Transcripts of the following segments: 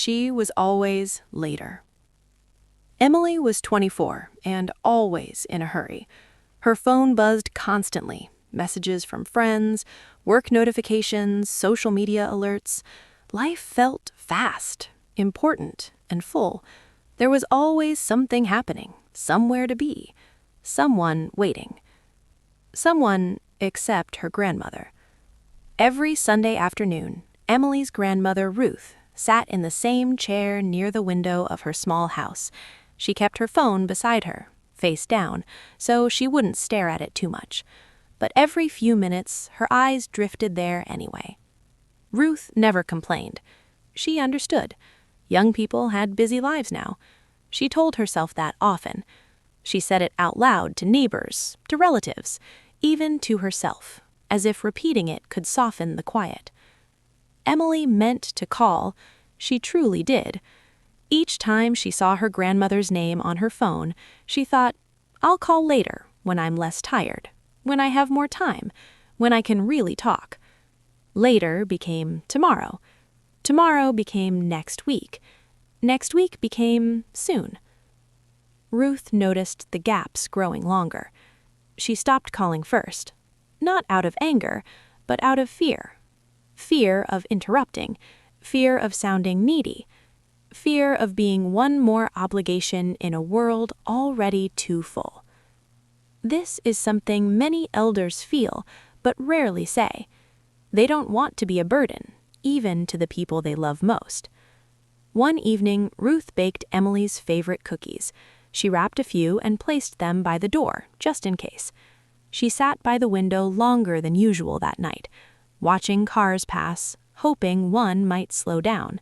She was always later. Emily was 24 and always in a hurry. Her phone buzzed constantly, messages from friends, work notifications, social media alerts. Life felt fast, important, and full. There was always something happening, somewhere to be, someone waiting. Someone except her grandmother. Every Sunday afternoon, Emily's grandmother, Ruth, sat in the same chair near the window of her small house. She kept her phone beside her, face down, so she wouldn't stare at it too much. But every few minutes, her eyes drifted there anyway. Ruth never complained. She understood. Young people had busy lives now. She told herself that often. She said it out loud to neighbors, to relatives, even to herself, as if repeating it could soften the quiet. Emily meant to call. She truly did. Each time she saw her grandmother's name on her phone, she thought, I'll call later, when I'm less tired, when I have more time, when I can really talk. Later became tomorrow. Tomorrow became next week. Next week became soon. Ruth noticed the gaps growing longer. She stopped calling first, not out of anger, but out of fear. Fear of interrupting, fear of sounding needy, fear of being one more obligation in a world already too full. This is something many elders feel, but rarely say. They don't want to be a burden, even to the people they love most. One evening, Ruth baked Emily's favorite cookies. She wrapped a few and placed them by the door, just in case. She sat by the window longer than usual that night, watching cars pass, hoping one might slow down.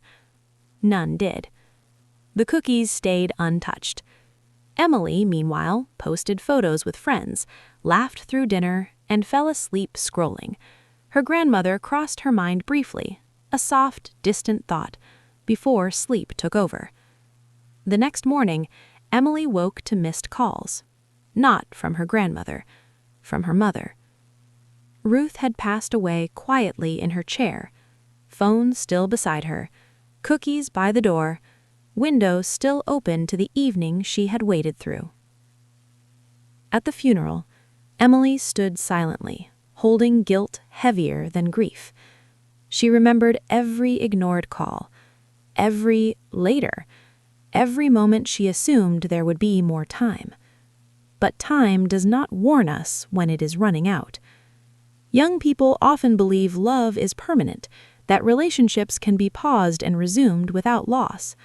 None did. The cookies stayed untouched. Emily, meanwhile, posted photos with friends, laughed through dinner, and fell asleep scrolling. Her grandmother crossed her mind briefly, a soft, distant thought, before sleep took over. The next morning, Emily woke to missed calls. Not from her grandmother, from her mother. Ruth had passed away quietly in her chair, phone still beside her, cookies by the door, window still open to the evening she had waited through. At the funeral, Emily stood silently, holding guilt heavier than grief. She remembered every ignored call, every later, every moment she assumed there would be more time. But time does not warn us when it is running out. Young people often believe love is permanent, that relationships can be paused and resumed without loss.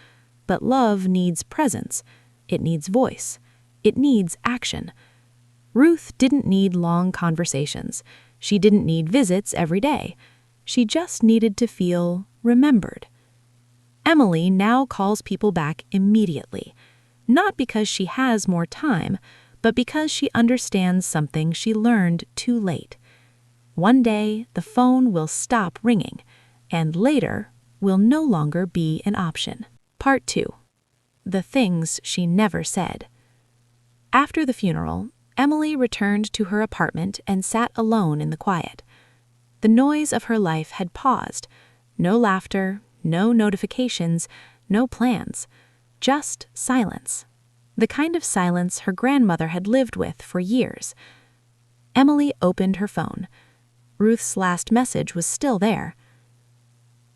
But love needs presence. It needs voice. It needs action. Ruth didn't need long conversations. She didn't need visits every day. She just needed to feel remembered. Emily now calls people back immediately, not because she has more time, but because she understands something she learned too late. One day, the phone will stop ringing, and later will no longer be an option. Part 2. The things she never said. After the funeral, Emily returned to her apartment and sat alone in the quiet. The noise of her life had paused. No laughter, no notifications, no plans. Just silence. The kind of silence her grandmother had lived with for years. Emily opened her phone. Ruth's last message was still there.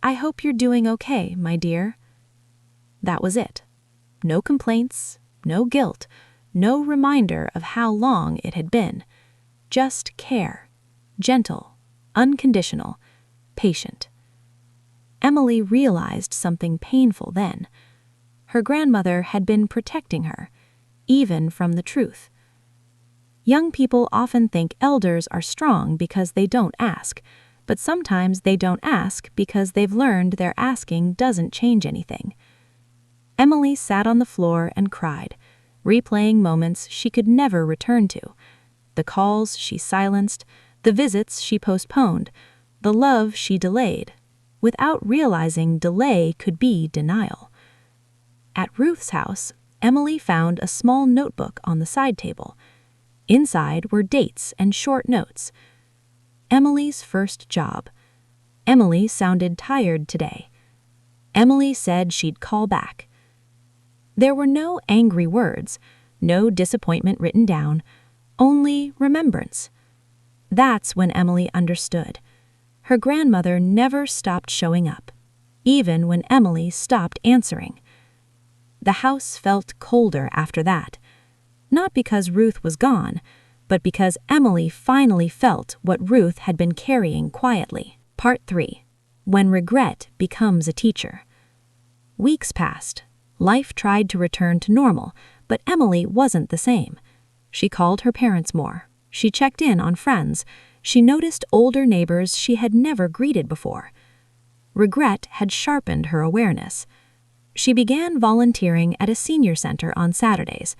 "I hope you're doing okay, my dear." That was it. No complaints, no guilt, no reminder of how long it had been. Just care. Gentle, unconditional, patient. Emily realized something painful then. Her grandmother had been protecting her, even from the truth. Young people often think elders are strong because they don't ask, but sometimes they don't ask because they've learned their asking doesn't change anything. Emily sat on the floor and cried, replaying moments she could never return to. The calls she silenced, the visits she postponed, the love she delayed, without realizing delay could be denial. At Ruth's house, Emily found a small notebook on the side table. Inside were dates and short notes. Emily's first job. Emily sounded tired today. Emily said she'd call back. There were no angry words, no disappointment written down, only remembrance. That's when Emily understood. Her grandmother never stopped showing up, even when Emily stopped answering. The house felt colder after that, not because Ruth was gone, but because Emily finally felt what Ruth had been carrying quietly. Part 3. When regret becomes a teacher. Weeks passed. Life tried to return to normal, but Emily wasn't the same. She called her parents more. She checked in on friends. She noticed older neighbors she had never greeted before. Regret had sharpened her awareness. She began volunteering at a senior center on Saturdays.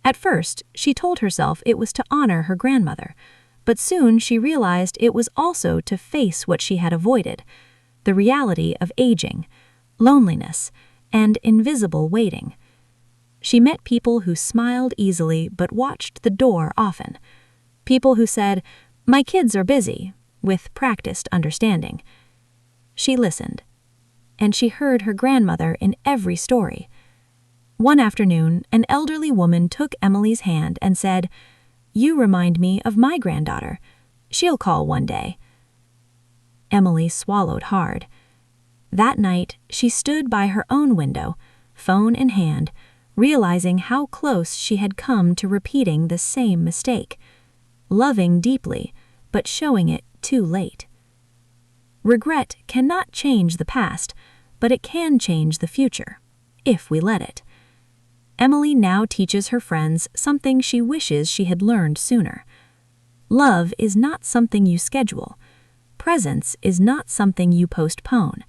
At first, she told herself it was to honor her grandmother, but soon she realized it was also to face what she had avoided, the reality of aging, loneliness, and invisible waiting. She met people who smiled easily but watched the door often. People who said, "My kids are busy," with practiced understanding. She listened, and she heard her grandmother in every story. One afternoon, an elderly woman took Emily's hand and said, "You remind me of my granddaughter. She'll call one day." Emily swallowed hard. That night, she stood by her own window, phone in hand, realizing how close she had come to repeating the same mistake, loving deeply, but showing it too late. Regret cannot change the past, but it can change the future, if we let it. Emily now teaches her friends something she wishes she had learned sooner. Love is not something you schedule. Presence is not something you postpone.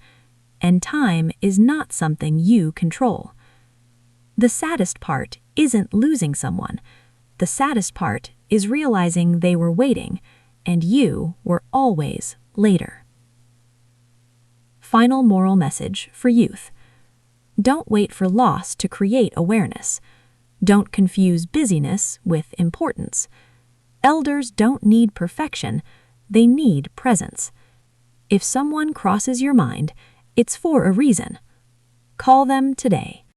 And time is not something you control. The saddest part isn't losing someone. The saddest part is realizing they were waiting, and you were always later. Final moral message for youth. Don't wait for loss to create awareness. Don't confuse busyness with importance. Elders don't need perfection, they need presence. If someone crosses your mind, it's for a reason. Call them today.